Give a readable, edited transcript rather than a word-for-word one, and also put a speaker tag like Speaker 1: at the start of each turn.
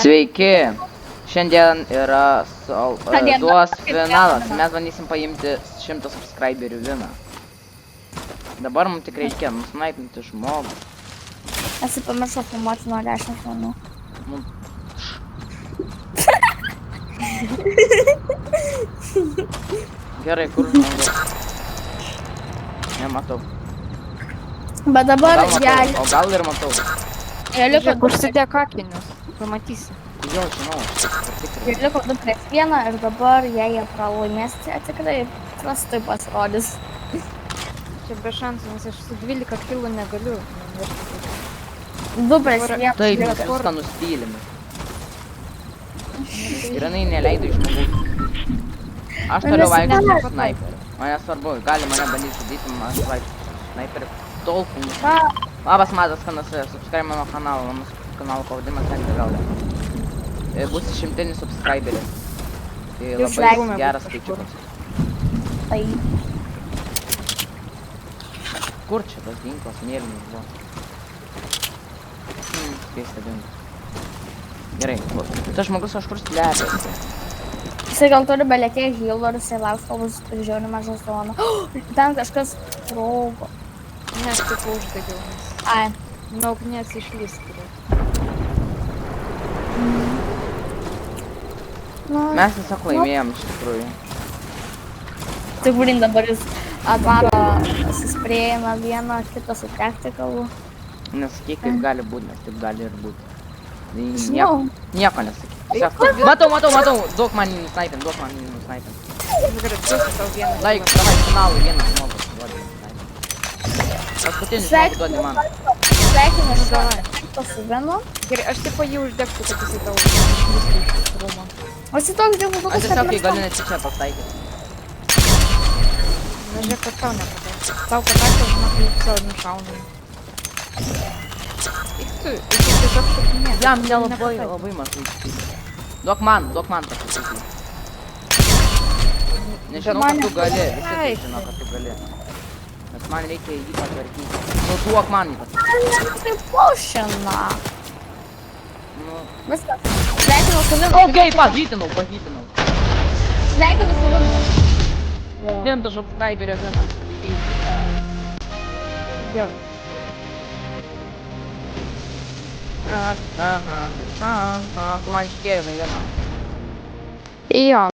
Speaker 1: Sveiki! Šiandien yra duos finalas. Mes bandysim paimti 100 subscriberių vieną. Dabar mums tik reikia nusnaipinti žmogų.
Speaker 2: Esi pamiršau filmuoti nuo 10 žmonių.
Speaker 1: Gerai, kur žmogus? Nematau.
Speaker 2: Bet dabar jei...
Speaker 1: O gal ir matau.
Speaker 2: Jie liko
Speaker 3: Užsidėk akinius, pamatysi.
Speaker 1: Jo, žinau.
Speaker 2: Jie liko 2 prieš 1 ir dabar jei jie pralaimės, tai tikrai prastai pasirodys.
Speaker 3: Čia be šansų, nes aš su 12 kilų negaliu.
Speaker 2: 2 prieš 1.
Speaker 1: Taip, mes viską nustylėme. Ir jinai neleido iš žmogaus. Aš toliau vaikščiu su snaiperiu. Man nesvarbu, gali mane bandyti žudyti, man aš vaikščiu su snaiperiu. Tolkų. Labas, Matas Kanasai, subscribe mano kanalą, mano kanalo pavadimas Lengvė Gaulė. Bus 100 subscriberis. Tai labai geras skaičiukas.
Speaker 2: Tai.
Speaker 1: Kur čia tas ginklas, mėlynis buvo? Keista dingo. Gerai, tas žmogus kažkur slepiasi.
Speaker 2: Jisai gal turi belėtė healų ir jisai lauks, kol bus žiauri maža zona. Ten kažkas raugo.
Speaker 3: Ne, aš tik uždegiau.
Speaker 2: Ai.
Speaker 3: Nuo ugnies išlįs turiu.
Speaker 1: Mes tiesiog laimėjom iš tikrųjų.
Speaker 2: Tik būrin dabar jis atvaro susprėjimą vieną, kitą su tacticalu.
Speaker 1: Nesakyk, kaip gali būti, nes taip gali ir būti.
Speaker 2: Žinau.
Speaker 1: Nieko nesakyk. Matau, duok man jį nusnaipint,
Speaker 3: Gerai, duosiu tau vieną.
Speaker 1: Laik, davai, finalui vieną žmogų duodi. Paskutinis žmogų duodi man.
Speaker 2: Sveikinu šitą su vienu.
Speaker 3: Gerai, aš tipo jį uždegsiu, kad jisai tau išlįstų iš rūmo.
Speaker 2: O jis toks dėkų
Speaker 1: Aš tiesiog kai galiu netyčia pataikyti.
Speaker 3: Na, žiūrėk, kad tau nepataikė. Tau pataikė, žinok, kaip savo nušaunai. Eik tu, tiesiog šokinė.
Speaker 1: Jam labai mažai išpildė. Duok man pasakyti. Nežinau, kad tu gali, visi tai žino, kad tu gali. Nes man reikia jį patvarkyti. Nu, duok man jį patvarkyti.
Speaker 2: Tai pošina.
Speaker 1: Nu.
Speaker 2: Viskas. Sveikinu su vienu.
Speaker 1: Okei, pahytinau.
Speaker 2: Sveikinu su vienu.
Speaker 1: 100 subscriberio vieną.
Speaker 3: Gerai.
Speaker 1: Tu man iškėjai vieną.
Speaker 3: Jo.